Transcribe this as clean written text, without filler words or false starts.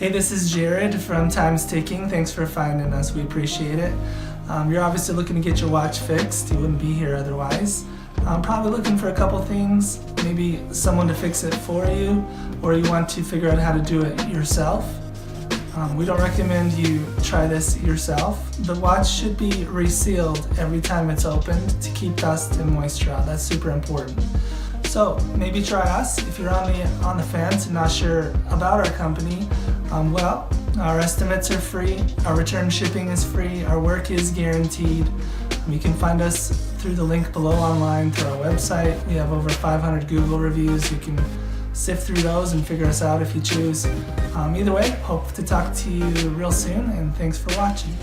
Hey, this is Jared from Time's Ticking. Thanks for finding us. We appreciate it. You're obviously looking to get your watch fixed. You wouldn't be here otherwise. Probably looking for a couple things, maybe someone to fix it for you, or you want to figure out how to do it yourself. We don't recommend you try this yourself. The watch should be resealed every time it's opened to keep dust and moisture out. That's super important. So maybe try us. If you're on the fence and not sure about our company, well, our estimates are free, our return shipping is free, our work is guaranteed. You can find us through the link below online through our website. We have over 500 Google reviews. You can sift through those and figure us out if you choose. Either way, hope to talk to you real soon, and thanks for watching.